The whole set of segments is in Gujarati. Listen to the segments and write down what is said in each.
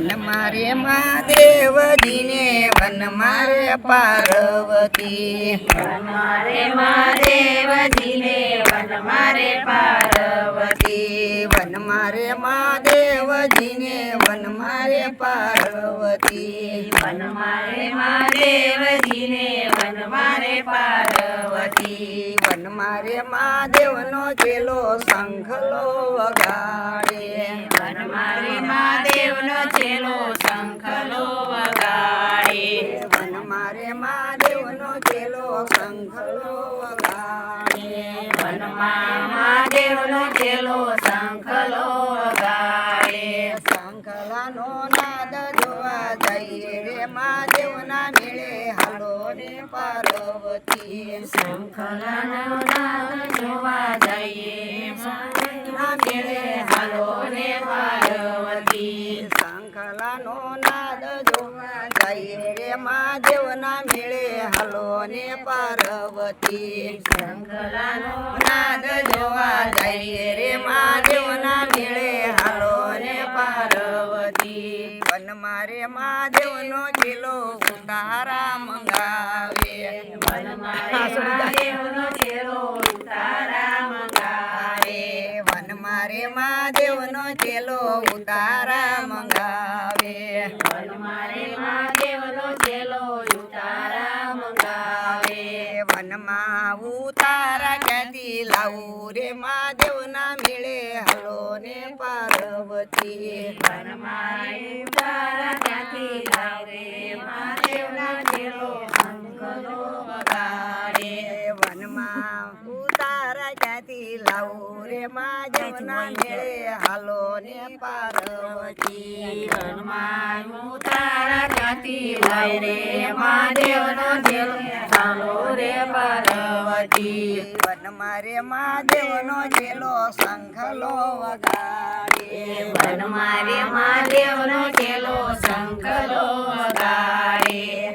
વન મારે મહાદેવજીને વન મારે પાર્વતી વન મારે મહાદેવજીને વન મારે પાર્વતી વન મારે મહાદેવજીને વન મારે પાર્વતી વન મારે મહાદેવજીને વન મારે પાર્વતી વન મારે મહાદેવનો ચેલો શંખલો વગાડે વન મારે મહાદેવનો ચેલો શંખલો વગાડે વન મારે મહાદેવનો ચેલો શંખલો વગાડે વનમાં મહાદેવનો ચેલો શંખલો વગાડે શંખલાનો નાદ જોવા જઈએ રે મહાદેવના મેળે હાલો રે પાર્વતી શંખલાનો નાદ જોવા જઈએ મહાદેવના મેળે હાલો રે પાર્વતી શંખલાનો નાદ જોવા જઈએ રે મહાદેવના મેળે હાલો ને પાર્વતી શંખલાનો નાદ જોવા જઈએ રે મહાદેવના મેળે હાલો ને પાર્વતી વન મારે મહાદેવનો ચેલો ઉતારા મંગાવે વનમાં મહાદેવનો ચેલો ઉતારા મંગાવે વન મારે મહાદેવનો ચેલો ઉતારા મંગાવે વનમાં મહાદેવનો ચેલો ઉતારા મંગાવે વનમાં ઉતારા ક્યાંથી લાવું રે મહાદેવના મેળે હાલો ને પાર્વતી વનમાં ઉતારા ક્યાંથી લાવે મહાદેવના ચેલો શંખલો વગાડે વનમાં ઉતારા ક્યાંથી લાવું રે મહાદેવના મેળે હાલો ને પાર્વતી વનમાં ઉતારા ક્યાંથી લાવે મહાદેવનો ચેલો ચાલો રે પાર્વતી વન મારે મહાદેવનો ચેલો શંખલો વગાડે વનમાં મહાદેવનો ચેલો શંખલો વગાડે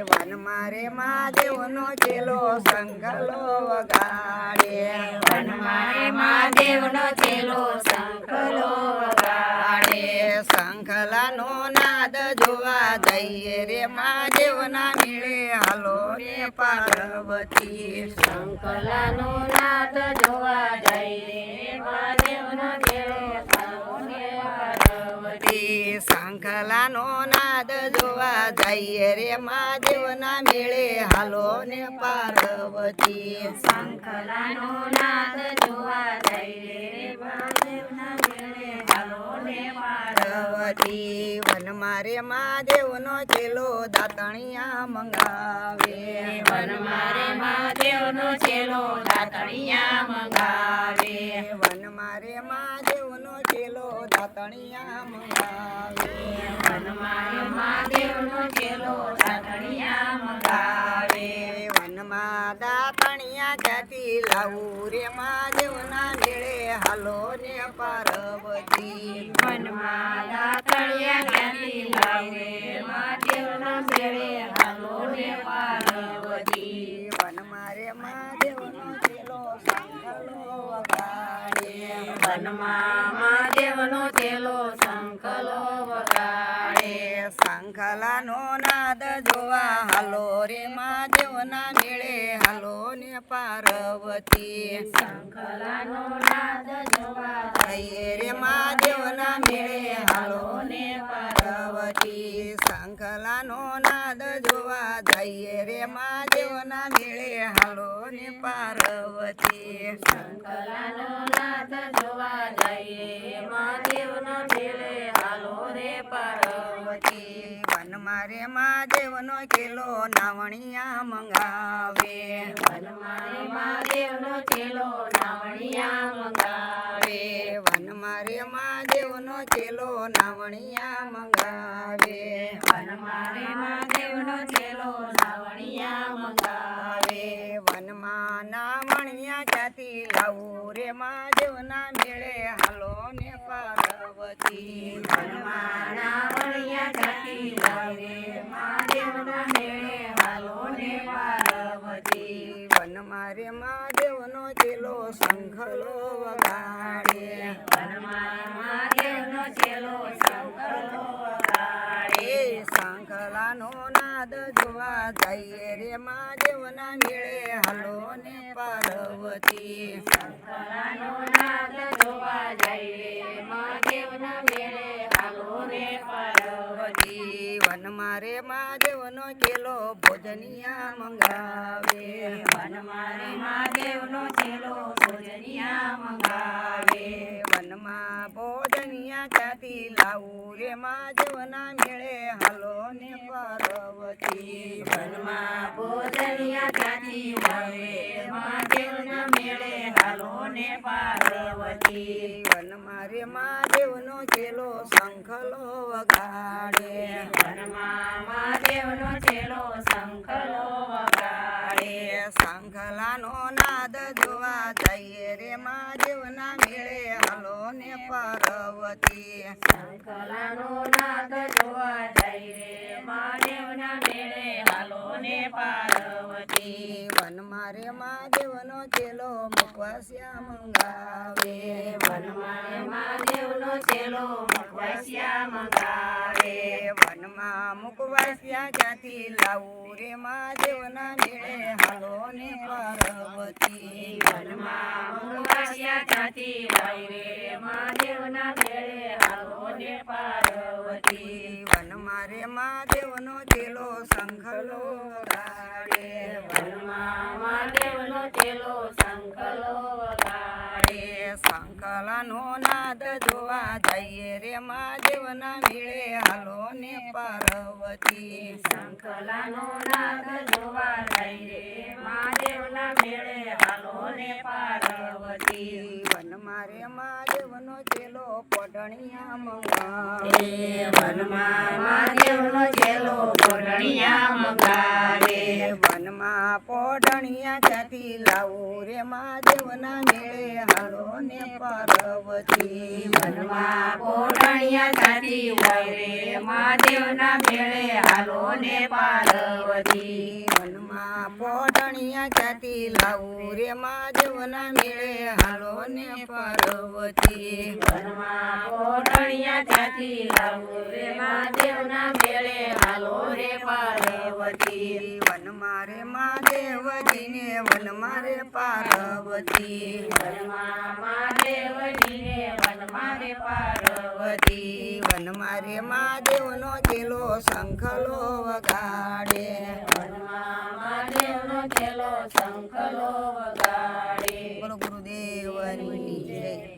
વન મારે મહાદેવનો ચેલો શંખલો વગાડે વનમાં મહાદેવનો ચેલો શંખલો વગાડે શંખલાનો નાદ જોવા જઈએ રે મહાદેવના મેળે હાલો રે પાર્વતી શંખલાનો નાદ જોવા જઈએ મહાદેવનો ચેલો ચાલો રે પાર્વતી શંખલાનો નાદ જોવા જઈએ રે મહાદેવના મેળે હાલો ને પાર્વતી શંખલાનો નાદ જોવા જઈએ મહાદેવના મેળે હાલો ને પાર્વતી વન મારે મહાદેવનો ચેલો દાતણિયા મંગાવે વન મારે મહાદેવનો ચેલો દાતણિયા મંગાવે વન મારે મહાદેવનો ચેલો દાતણિયા મંગાવે વન મારે મહાદેવનો ચેલો દાતણિયા મંગાવે વનમાં દાતણિયા ક્યાંથી લાવું રે મહાદેવના મેળે હાલો ને પાર્વતી વનમાં દાતણિયા ક્યાંથી લાવે મહાદેવના મેળે હાલો ને પાર્વતી વન મારે મહાદેવનો ચેલો શંખલો વગાડે વનમાં મહાદેવનો ચેલો શંખલો વગાડે શંખલાનો નાદ જોવા હાલો રે મહાદેવના મેળે હાલો ને પાર્વતી શંખલાનો નાદ જોવા જઈએ રે મહાદેવના મેળે હાલો ને પાર્વતી શંખલાનો નાદ જોવા જઈએ રે મહાદેવના મેળે હાલો ને પાર્વતી શંખલાનો નાદ જોવા જઈએ મહાદેવના મેળે હાલો રે પાર્વતી વન મારે મહાદેવનો ચેલો નાવણિયા મંગાવે વનમાં મહાદેવનો ચેલો નાવણિયા મંગાવે વન મારે મહાદેવનો ચેલો નાવણિયા મંગાવે વનમાં મહાદેવનો ચેલો નાવણિયા મંગાવે વનમાં નાવણિયા ક્યાંથી લાવું રે મહાદેવના મેળે હાલો ને પાર્વતી વનમાં નાવણિયા ક્યાંથી લાવે મહાદેવના મેળે હાલો ને પાર્વતી વન મારે મહાદેવનો ચેલો શંખલો વગાડે વનમાં મહાદેવનો ચેલો શંખલો વગાડે શંખલાનો નાદ જોવા જઈએ રે મહાદેવના મેળે હાલો ને પાર્વતી શંખલાનો નાદ જોવા જઈએ મહાદેવના મેળે હાલો ને પાર્વતી વનમાં રે મહાદેવનો ચેલો ભોજનિયા મંગાવે વનમાં રે મહાદેવનો ચેલો ભોજનિયા મંગાવે વનમાં ભોજનિયા ક્યાંથી લાવું રે મહાદેવના મેળે હાલો ને પાર્વતી વનમાં ભોજનિયા ક્યાંથી લાવે મહાદેવના મેળે હાલો ને પાર્વતી વનમાં રે મહાદેવનો ચેલો શંખલો વગાડે વનમાં મહાદેવનો ચેલો શંખલો વગાડે શંખલાનો નાદ જોવા જઈએ રે મહાદેવના મેળે હાલો ને પાર્વતી શંખલાનો નાદ જોવા જઈએ રે મહાદેવના મેળે હાલો ને પાર્વતી વનમાં રે મહાદેવનો ચેલો મુખવાસ્યા મંગાવે વનમાં મહાદેવનો ચેલો મુખવાસ્યા મંગાવે વનમાં મુખવાસ્યા ક્યાંથી લાવું રે મહાદેવના મેળે હાલો ને પાર્વતી વનમાં મુખવાસ્યા ક્યાંથી લાવે મહાદેવના મેળે હાલો ને પાર્વતી વનમાં રે મહાદેવનો ચેલો શંખલો વગાડે વનમાં મહાદેવનો ચેલો શંખલો વગાડે શંખલાનો નાદ જોવા જઈએ રે મહાદેવના મેળે હાલો ને પાર્વતી શંખલાનો નાદ જોવા જઈએ મહાદેવના મેળે હાલો ને પાર્વતી વનમાં રે મહાદેવનો ચેલો પોઢણિયા મંગાવે વનમાં મહાદેવનો ચેલો પોઢણિયા મંગાવે વનમાં પોઢણિયા ક્યાંથી લાવું રે મહાદેવના મેળે હાલો ને પાર્વતી વનમાં પોઢણિયા ક્યાંથી લાવે મહાદેવના મેળે હાલો ને પાર્વતી વનમાં પોઢણિયા ક્યાંથી લાવું રે મહાદેવના મેળે હાલો ને પાર્વતી વનમાં પોઢણિયા ક્યાંથી લાવું રે મહાદેવના મેળે હાલો રે પાર્વતી વનમાં રે મહાદેવજીને વનમાં રે પાર્વતી વનમાં મહાદેવજીને વનમાં રે પાર્વતી વનમાં રે મહાદેવનો ચેલો શંખલો વગાડે વનમાં મહાદેવનો ચેલો શંખલો વગાડે ગુરુદેવની જય